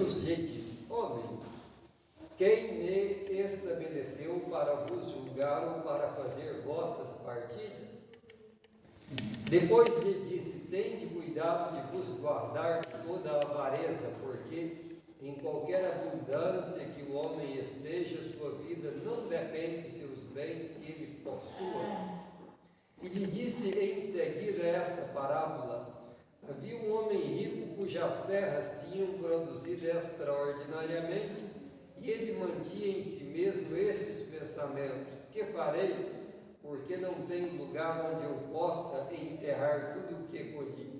Jesus lhe disse: Homem, quem me estabeleceu para vos julgar ou para fazer vossas partilhas? Depois lhe disse: tende cuidado de vos guardar de toda a avareza, porque em qualquer abundância que o homem esteja, sua vida não depende de seus bens que ele possua. E lhe disse em seguida esta parábola: havia um homem rico cujas terras tinham produzido extraordinariamente, e ele mantinha em si mesmo estes pensamentos: que farei, porque não tenho lugar onde eu possa encerrar tudo o que colhi?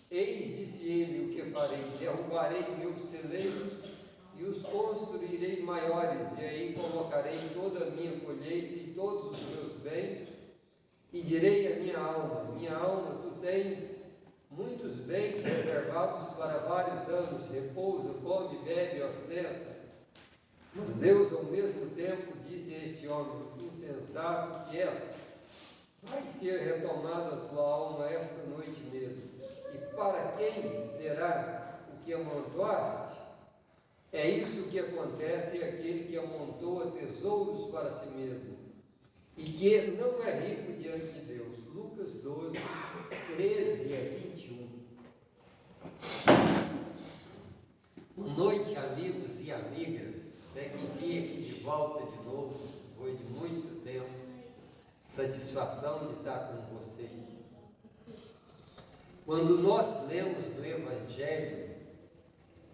Eis, disse ele, o que farei: derrubarei meus celeiros e os construirei maiores, e aí colocarei toda a minha colheita e todos os meus bens, e direi à minha alma, tu tens muitos bens reservados para vários anos, repousa, come, bebe, ostenta. Mas Deus ao mesmo tempo disse a este homem: insensato que és, vai ser retomada a tua alma esta noite mesmo, e para quem será o que amontoaste? É isso que acontece àquele que amontoa tesouros para si mesmo, e que não é rico diante de Deus. Lucas 12, 13 a 21. Boa noite, amigos e amigas. Até que vim aqui de volta de novo, depois de muito tempo. Satisfação de estar com vocês. Quando nós lemos no Evangelho,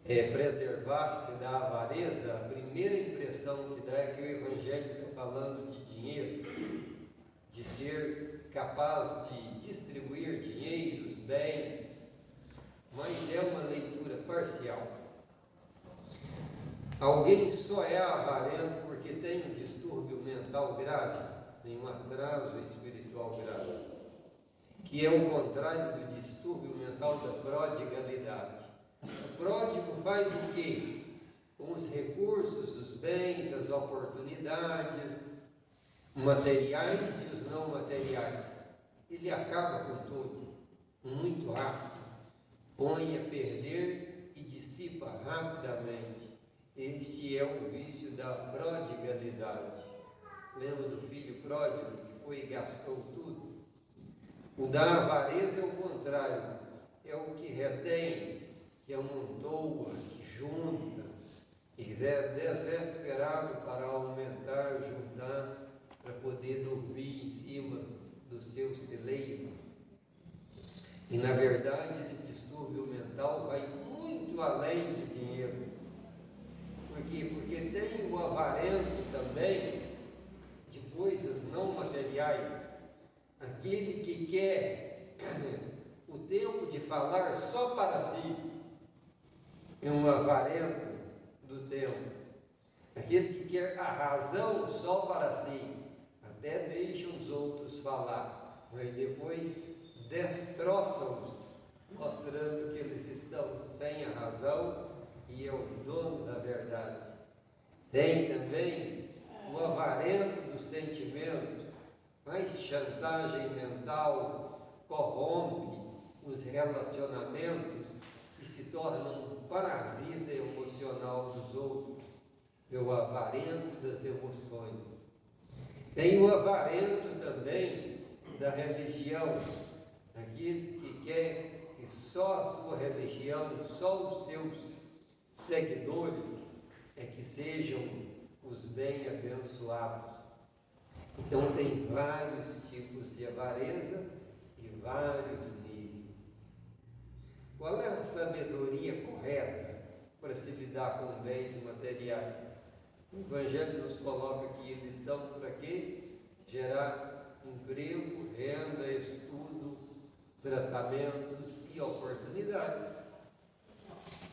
preservar-se da avareza, a primeira impressão que dá é que o Evangelho está falando de dinheiro, de ser capaz de distribuir dinheiros, bens, mas é uma leitura parcial. Alguém só é avarento porque tem um distúrbio mental grave, tem um atraso espiritual grave, que é o contrário do distúrbio mental da prodigalidade. O pródigo faz o quê? Com os recursos, os bens, as oportunidades materiais e os não materiais, ele acaba com tudo, muito rápido, põe a perder e dissipa rapidamente. Este é o vício da prodigalidade. Lembra do filho pródigo que foi e gastou tudo? O da avareza é o contrário, é o que retém, que amontoa, que junta, e é desesperado para aumentar, juntar, para poder dormir em cima do seu celeiro. E na verdade esse distúrbio mental vai muito além de dinheiro. Por quê? Porque tem o avarento também de coisas não materiais, aquele que quer o tempo de falar só para si, é um avarento do tempo. Aquele que quer a razão só para si, até deixa os outros falar, mas depois destroça-os, mostrando que eles estão sem a razão e é o dono da verdade. Tem também o avarento dos sentimentos, faz chantagem mental, corrompe os relacionamentos e se torna um parasita emocional dos outros. É o avarento das emoções. Tem o avarento também da religião, aquele que quer que só a sua religião, só os seus seguidores é que sejam os bem-abençoados. Então tem vários tipos de avareza e vários níveis. Qual é a sabedoria correta para se lidar com bens materiais? O Evangelho nos coloca que eles são para quê? Gerar emprego, renda, estudo, tratamentos e oportunidades.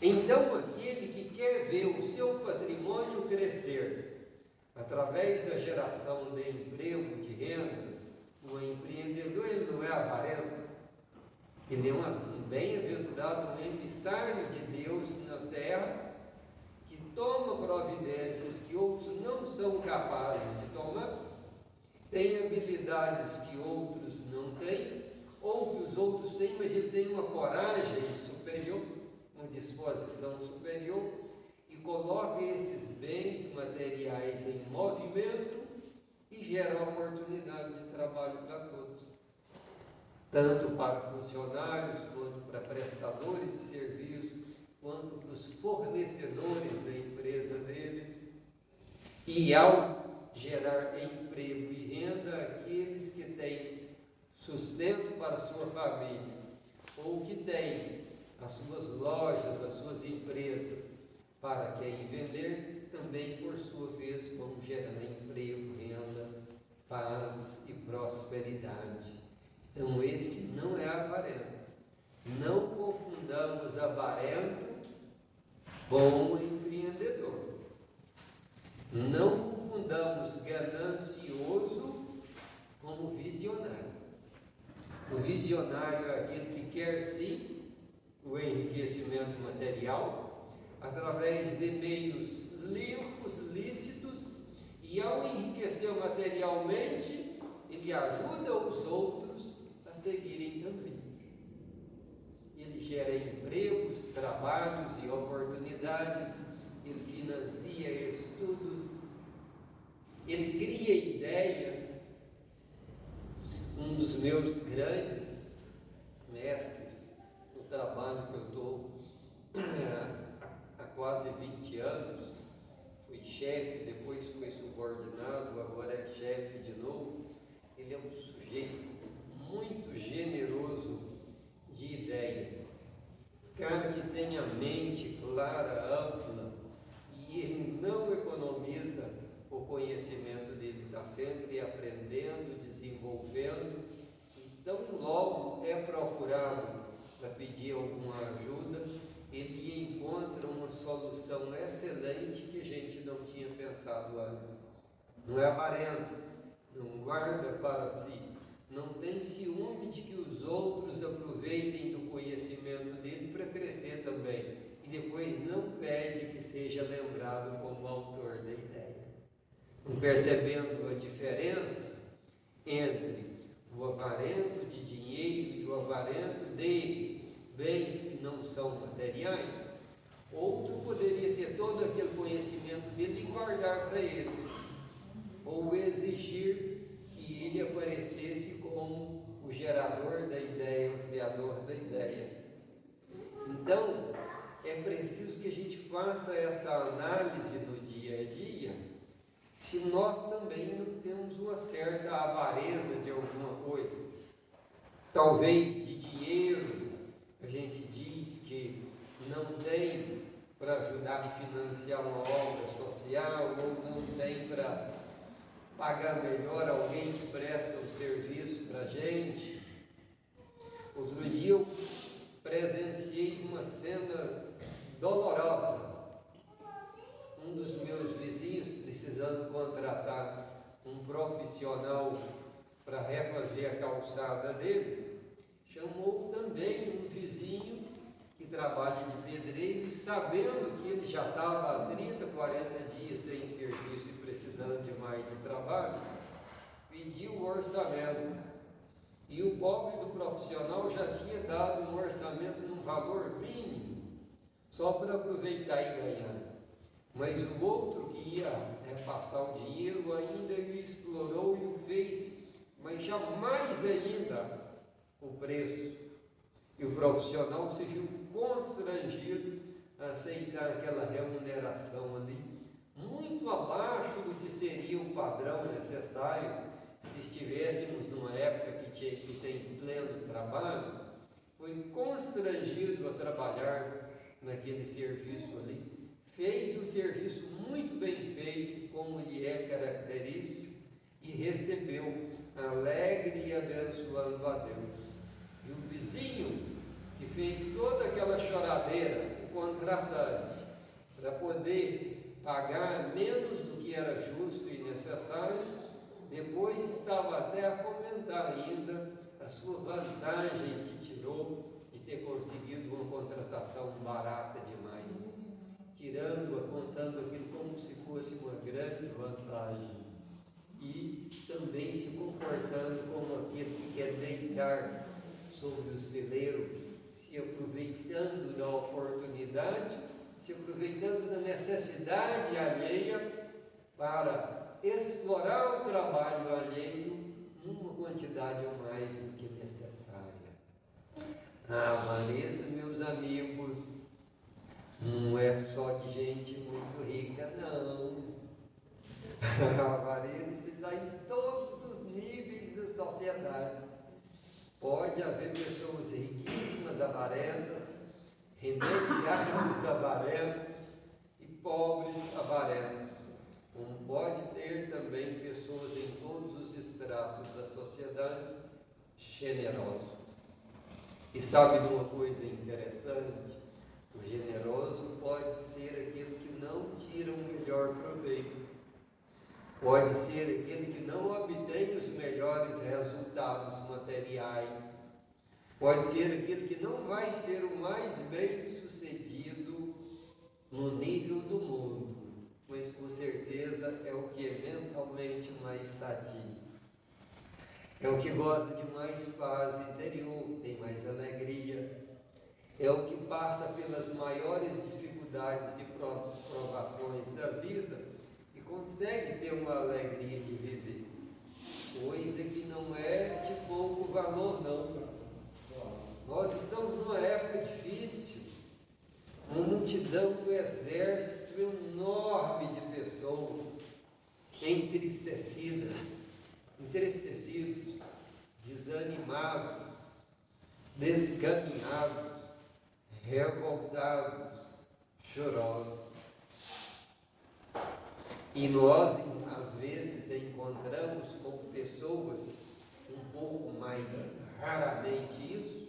Então, aquele que quer ver o seu patrimônio crescer através da geração de emprego, de rendas, o empreendedor ele não é avarento, ele é um bem-aventurado, um emissário de Deus na terra, que toma providências que outros não são capazes de tomar, tem habilidades que outros não têm, ou que os outros têm, mas ele tem uma coragem superior, uma disposição superior, coloca esses bens materiais em movimento e gera oportunidade de trabalho para todos, tanto para funcionários, quanto para prestadores de serviço, quanto para os fornecedores da empresa dele. E ao gerar emprego e renda, aqueles que têm sustento para a sua família, ou que têm as suas lojas, as suas empresas, para quem vender, também por sua vez vão gerar emprego, renda, paz e prosperidade. Então esse não é avarento. Não confundamos avarento com empreendedor. Não confundamos ganancioso com visionário. O visionário é aquele que quer sim o enriquecimento material através de meios limpos, lícitos, e ao enriquecer materialmente, ele ajuda os outros a seguirem também. Ele gera empregos, trabalhos e oportunidades, ele financia estudos, ele cria ideias. Um dos meus grandes mestres no trabalho que eu estou há quase 20 anos, fui chefe, depois fui subordinado, agora é chefe de novo. Ele é um sujeito muito generoso de ideias, cara que tem a mente clara, ampla, e ele não economiza o conhecimento dele, está sempre aprendendo, desenvolvendo. Então logo é procurado para pedir alguma ajuda, ele encontra uma solução excelente que a gente não tinha pensado antes. Não é avarento, não guarda para si, não tem ciúme de que os outros aproveitem do conhecimento dele para crescer também, e depois não pede que seja lembrado como autor da ideia. Percebendo a diferença entre o avarento de dinheiro e o avarento de bens que não são materiais, outro poderia ter todo aquele conhecimento dele e guardar para ele, ou exigir que ele aparecesse como o gerador da ideia, o criador da ideia. Então, é preciso que a gente faça essa análise no dia a dia, se nós também não temos uma certa avareza de alguma coisa. Talvez de dinheiro, a gente diz que não tem para ajudar a financiar uma obra social, ou não tem para pagar melhor alguém que presta um serviço para a gente. Outro dia eu presenciei uma cena dolorosa. Um dos meus vizinhos, precisando contratar um profissional para refazer a calçada dele, chamou também um vizinho que trabalha de pedreiro, e sabendo que ele já estava há 30, 40 dias sem serviço e precisando de mais de trabalho, pediu o orçamento. E o pobre do profissional já tinha dado um orçamento num valor mínimo, só para aproveitar e ganhar. Mas o outro que ia repassar o dinheiro ainda o explorou e o fez, mas jamais ainda o preço. E o profissional se viu constrangido a aceitar aquela remuneração ali, muito abaixo do que seria o padrão necessário se estivéssemos numa época que tem pleno trabalho. Foi constrangido a trabalhar naquele serviço ali. Fez um serviço muito bem feito, como lhe é característico, e recebeu alegre e abençoando a Deus. E o vizinho que fez toda aquela choradeira, o contratante, para poder pagar menos do que era justo e necessário, depois estava até a comentar ainda a sua vantagem que tirou de ter conseguido uma contratação barata demais, tirando-a, contando aquilo como se fosse uma grande vantagem, e também se comportando como aquele que quer deitar sobre o celeiro, se aproveitando da oportunidade, se aproveitando da necessidade alheia para explorar o trabalho alheio numa quantidade a mais do que necessária. A avareza, meus amigos, não é só de gente muito rica, não. A avareza se dá em todos os níveis da sociedade. Pode haver pessoas riquíssimas avarentas, remediados avarentos e pobres avarentos. Como pode ter também pessoas em todos os estratos da sociedade generosas. E sabe de uma coisa interessante? O generoso pode ser aquele que não tira o melhor proveito. Pode ser aquele que não obtém os melhores resultados materiais. Pode ser aquele que não vai ser o mais bem sucedido no nível do mundo, mas com certeza é o que é mentalmente mais sadio. É o que gosta de mais paz interior, tem mais alegria. É o que passa pelas maiores dificuldades e provações da vida e consegue ter uma alegria de viver. Coisa que não é de pouco valor, não. Nós estamos numa época difícil, uma multidão, um exército enorme de pessoas entristecidos, desanimados, descaminhados, revoltados, chorosos. E nós, às vezes, encontramos com pessoas, um pouco mais raramente isso,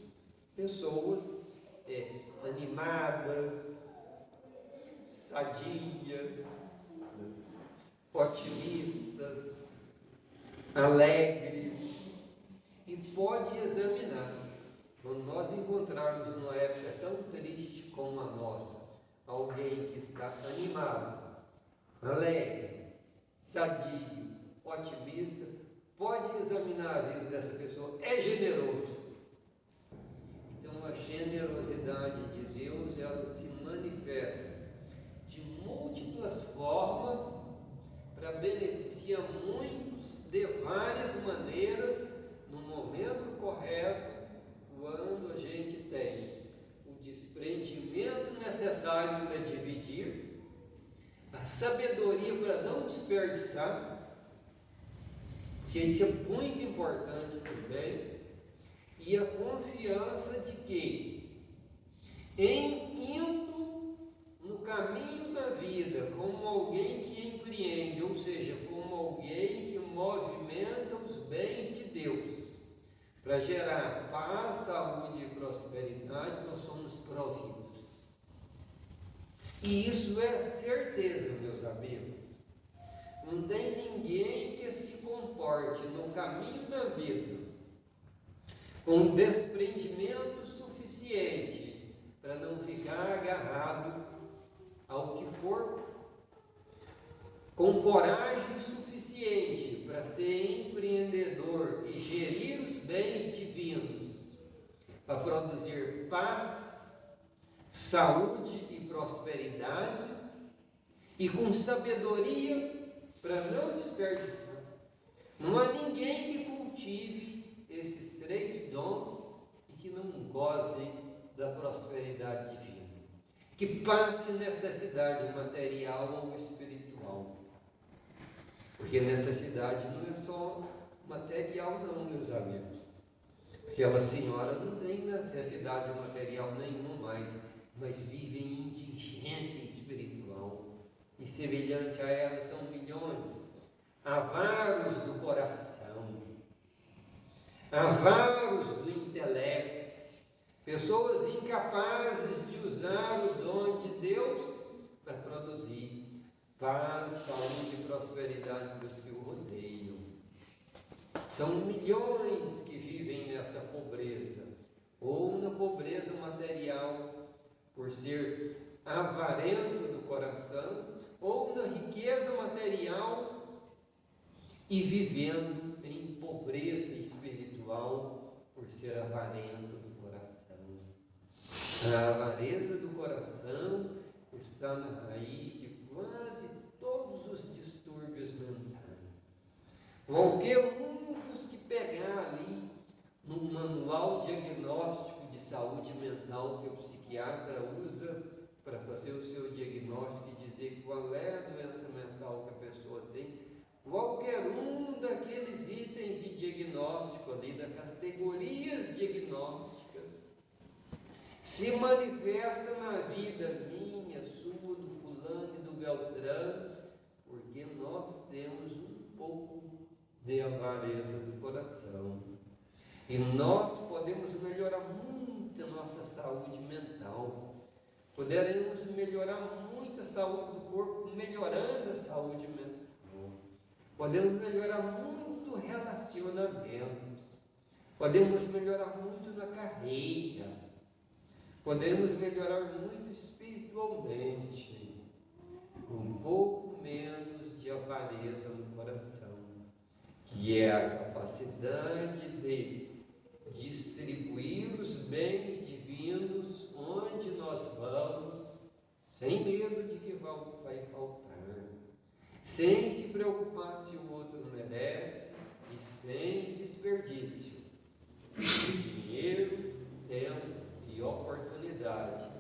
pessoas animadas, sadias, otimistas, alegres, e pode examinar. Quando nós encontrarmos numa época tão triste como a nossa, alguém que está animado, alegre, sadio, otimista, pode examinar a vida dessa pessoa. É generoso. Então a generosidade de Deus, ela se manifesta de múltiplas formas para beneficiar muitos de várias maneiras no momento correto, quando a gente tem o desprendimento necessário para dividir, a sabedoria para não desperdiçar, porque isso é muito importante também, e a confiança de que, em indo no caminho da vida como alguém que empreende, ou seja, como alguém que movimenta os bens de Deus, para gerar paz, saúde e prosperidade, nós somos providos. E isso é certeza, meus amigos. Não tem ninguém que se comporte no caminho da vida com desprendimento suficiente para não ficar agarrado ao que for, com coragem suficiente para ser empreendedor e gerir os bens divinos, para produzir paz, saúde e prosperidade, e com sabedoria para não desperdiçar. Não há ninguém que cultive esses três dons e que não goze da prosperidade divina, que passe necessidade material ou espiritual. Porque necessidade não é só material não, meus amigos. Aquela senhora não tem necessidade material nenhuma mais, mas vive em indigência espiritual. E semelhante a ela são milhões, avaros do coração, avaros do intelecto, pessoas incapazes de usar o dom de Deus para produzir paz, saúde e prosperidade dos que o rodeiam. São milhões que vivem nessa pobreza, ou na pobreza material, por ser avarento do coração, ou na riqueza material e vivendo em pobreza espiritual, por ser avarento do coração. A avareza do coração está está na raiz de quase todos os distúrbios mentais. Qualquer um dos que pegar ali no manual diagnóstico de saúde mental que o psiquiatra usa para fazer o seu diagnóstico e dizer qual é a doença mental que a pessoa tem, qualquer um daqueles itens de diagnóstico ali, das categorias diagnósticas, se manifesta na vida minha, sua, do fulano e do Beltrano, porque nós temos um pouco de avareza do coração. E nós podemos melhorar muito a nossa saúde mental. Poderemos melhorar muito a saúde do corpo, melhorando a saúde mental. Podemos melhorar muito relacionamentos. Podemos melhorar muito na carreira. Podemos melhorar muito espiritualmente. Com um pouco menos de avareza no coração, que é a capacidade de distribuir os bens divinos onde nós vamos, sem medo de que vai faltar, sem se preocupar se o outro merece e sem desperdício de dinheiro, tempo e oportunidade